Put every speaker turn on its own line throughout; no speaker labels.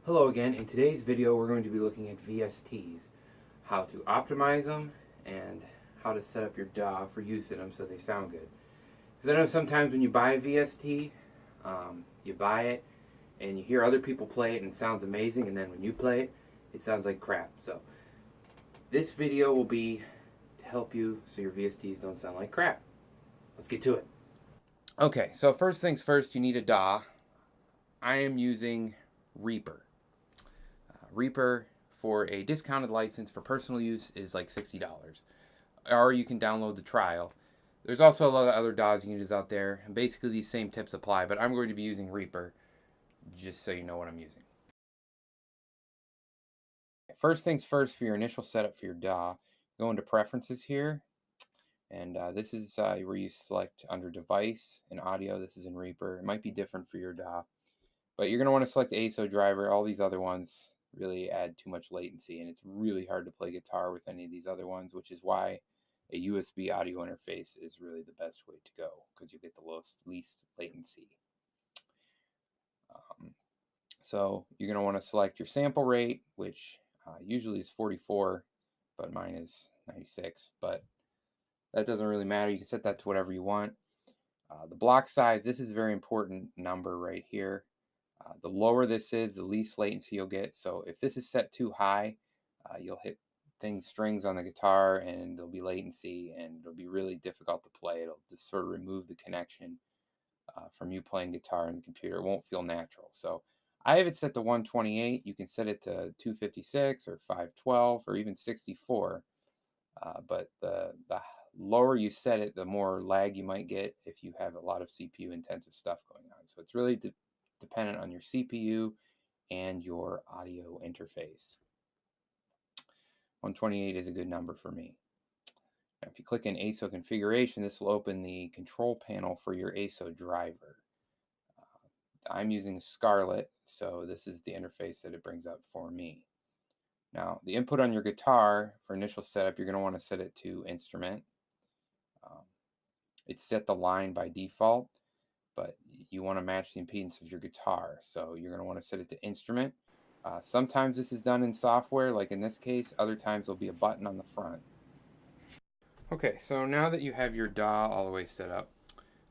Hello again. In today's video we're going to be looking at VSTs, how to optimize them and how to set up your DAW for use in them so they sound good. Because I know sometimes when you buy a VST, you buy it and you hear other people play it and it sounds amazing, and then when you play it, it sounds like crap. So this video will be to help you so your VSTs don't sound like crap. Let's get to it. Okay, so first things first, you need a DAW. I am using Reaper. Reaper for a discounted license for personal use is like $60. Or you can download the trial. There's also a lot of other DAWs you can use out there. And basically these same tips apply, but I'm going to be using Reaper just so you know what I'm using. First things first, for your initial setup for your DAW, go into Preferences here. And this is where you select under Device and Audio. This is in Reaper. It might be different for your DAW. But you're going to want to select ASO driver. All these other ones really add too much latency, and it's really hard to play guitar with any of these other ones, which is why a USB audio interface is really the best way to go, because you get the least latency. So you're going to want to select your sample rate, which usually is 44, but mine is 96, but that doesn't really matter. You can set that to whatever you want. The block size, this is a very important number right here. The lower this is, the least latency you'll get. So if this is set too high, you'll hit strings on the guitar and there'll be latency and it'll be really difficult to play. It'll just sort of remove the connection from you playing guitar and the computer. It won't feel natural. So I have it set to 128. You can set it to 256 or 512 or even 64. But the lower you set it, the more lag you might get if you have a lot of CPU intensive stuff going on. So it's really dependent on your CPU and your audio interface. 128 is a good number for me. Now, if you click in ASO configuration, this will open the control panel for your ASO driver. I'm using Scarlett, so this is the interface that it brings up for me. Now, the input on your guitar for initial setup, you're going to want to set it to instrument. It's set to line by default, but you want to match the impedance of your guitar. So you're going to want to set it to instrument. Sometimes this is done in software, like in this case. Other times there'll be a button on the front. Okay, so now that you have your DAW all the way set up,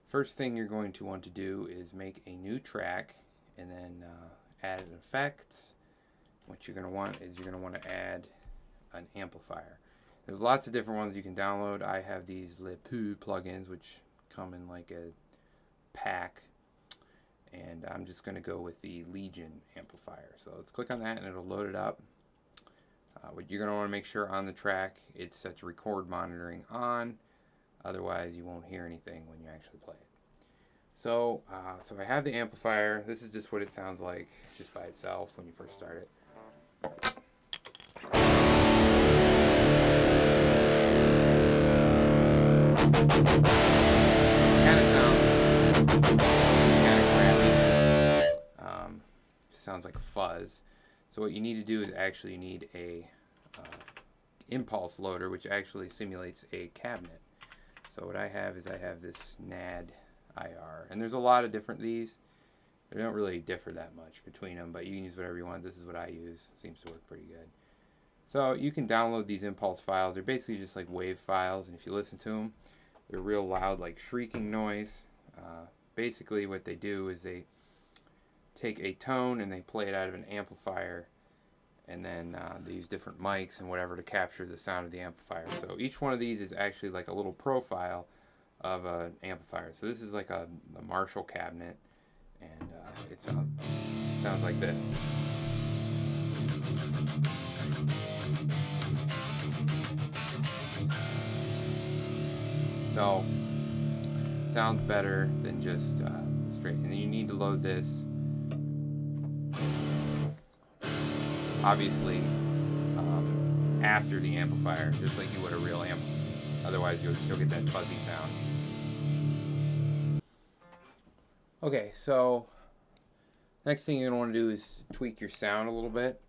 first thing you're going to want to do is make a new track and then add an effect. What you're going to want is you're going to want to add an amplifier. There's lots of different ones you can download. I have these Le Pou plugins, which come in like a pack, and I'm just going to go with the Legion amplifier. So let's click on that and it'll load it up. What you're going to want to make sure on the track it's set to record monitoring on, otherwise you won't hear anything when you actually play it. So I have the amplifier. This is just what it sounds like just by itself when you first start it. Kind of sounds kind of crappy. Sounds like fuzz. So what you need to do is actually you need a impulse loader, which actually simulates a cabinet. So what I have is I have this NAD IR, and there's a lot of different these. They don't really differ that much between them, but you can use whatever you want. This is what I use. Seems to work pretty good. So you can download these impulse files. They're basically just like wave files, and if you listen to them, they're real loud, like shrieking noise. Basically what they do is they take a tone and they play it out of an amplifier, and then they use different mics and whatever to capture the sound of the amplifier. So each one of these is actually like a little profile of an amplifier. So this is like a Marshall cabinet, and it sounds like this. So it sounds better than just straight. And then you need to load this, obviously, after the amplifier, just like you would a real amp. Otherwise you'll still get that fuzzy sound. Okay, so next thing you're going to want to do is tweak your sound a little bit.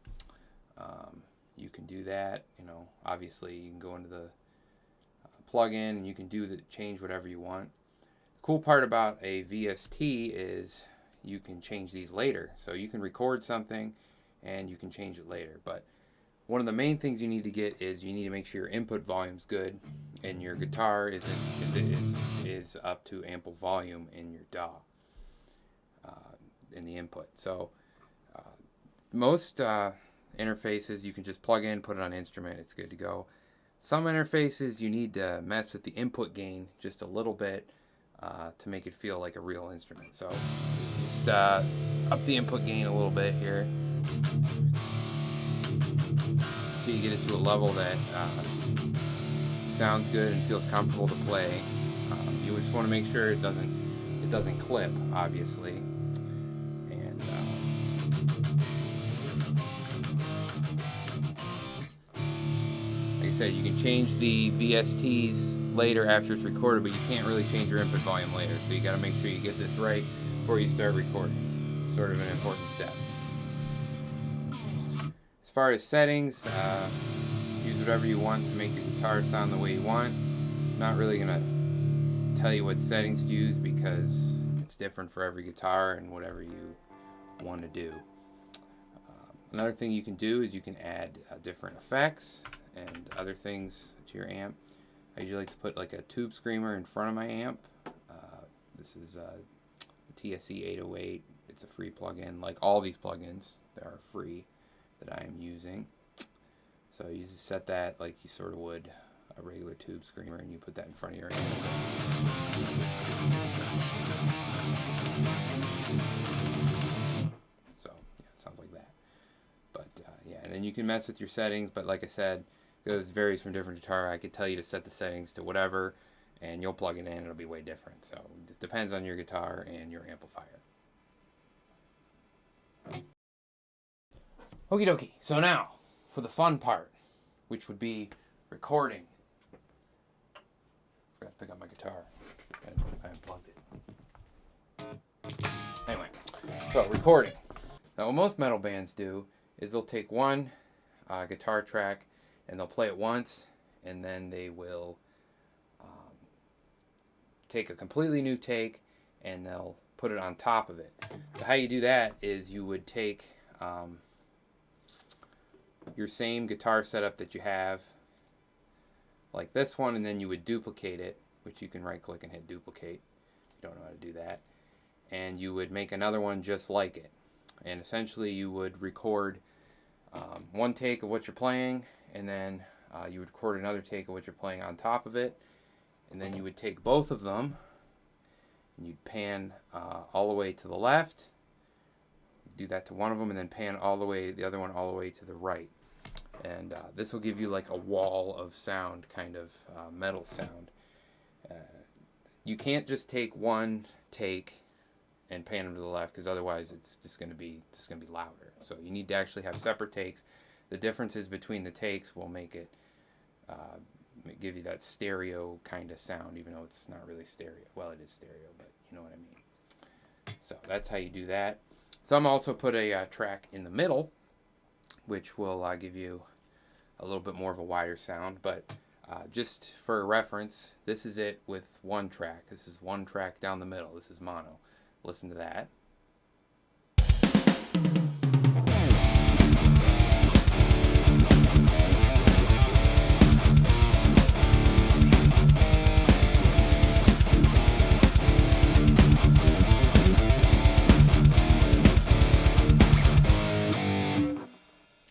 You can do that, obviously you can go into the plug-in and you can change whatever you want. The cool part about a VST is you can change these later. So you can record something and you can change it later. But one of the main things you need to get is you need to make sure your input volume's good and your guitar is up to ample volume in your DAW, in the input. So most interfaces you can just plug in, put it on instrument, it's good to go. Some interfaces you need to mess with the input gain just a little bit to make it feel like a real instrument. So just up the input gain a little bit here until you get it to a level that sounds good and feels comfortable to play. You just want to make sure it doesn't clip, obviously. And like I said, you can change the VSTs later after it's recorded, but you can't really change your input volume later. So you got to make sure you get this right before you start recording. It's sort of an important step. As far as settings, use whatever you want to make your guitar sound the way you want. I'm not really going to tell you what settings to use because it's different for every guitar and whatever you want to do. Another thing you can do is you can add different effects and other things to your amp. I usually like to put like a tube screamer in front of my amp. This is a TSE 808. It's a free plugin, like all these plugins that are free that I am using. So you just set that like you sort of would a regular tube screamer, and you put that in front of your amp. So yeah, it sounds like that. But yeah, and then you can mess with your settings. But like I said, it varies from different guitar. I could tell you to set the settings to whatever, and you'll plug it in, it'll be way different. So it just depends on your guitar and your amplifier. Okie dokie. So now for the fun part, which would be recording. Forgot to pick up my guitar. I unplugged it. Anyway, so recording. Now what most metal bands do is they'll take one guitar track and they'll play it once, and then they will take a completely new take and they'll put it on top of it. So how you do that is you would take your same guitar setup that you have, like this one, and then you would duplicate it, which you can right click and hit duplicate if you don't know how to do that, and you would make another one just like it. And essentially you would record one take of what you're playing, and then you would record another take of what you're playing on top of it, and then you would take both of them and you'd pan all the way to the left, do that to one of them, and then pan all the way, the other one all the way to the right. And this will give you like a wall of sound, kind of metal sound. You can't just take one take and pan them to the left, because otherwise it's just going to be louder. So you need to actually have separate takes. The differences between the takes will make it give you that stereo kind of sound, even though it's not really stereo. Well, it is stereo, but you know what I mean. So that's how you do that. Some also put a track in the middle, which will give you a little bit more of a wider sound. But just for reference, this is it with one track. This is one track down the middle. This is mono. Listen to that.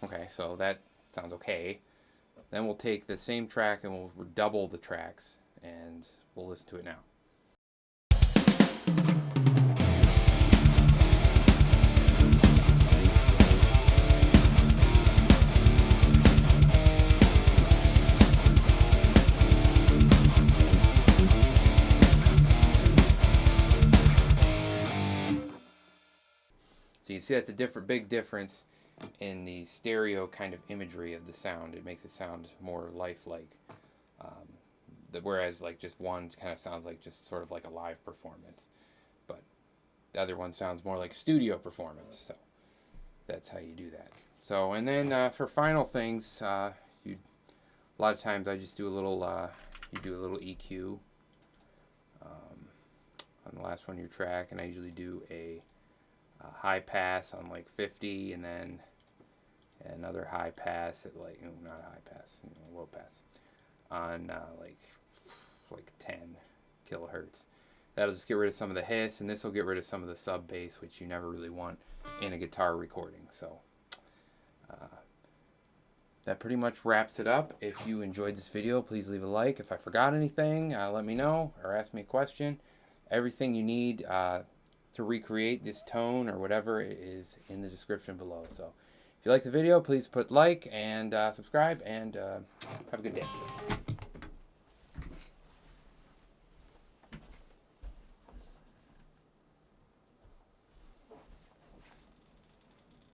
Okay, so that sounds okay. Then we'll take the same track and we'll double the tracks, and we'll listen to it now. So you see that's a big difference in the stereo kind of imagery of the sound. It makes it sound more lifelike. Whereas like just one kind of sounds like just sort of like a live performance. But the other one sounds more like studio performance. So that's how you do that. So, and then for final things, a lot of times I just do a little, you do a little EQ on the last one of your track, and I usually do a high pass on like 50, and then Another high pass at like, not high pass, low pass on like 10 kilohertz. That'll just get rid of some of the hiss, and this will get rid of some of the sub bass, which you never really want in a guitar recording. So that pretty much wraps it up. If you enjoyed this video, please leave a like. If I forgot anything, let me know or ask me a question. Everything you need to recreate this tone or whatever is in the description below. So if you like the video, please put like and subscribe, and have a good day.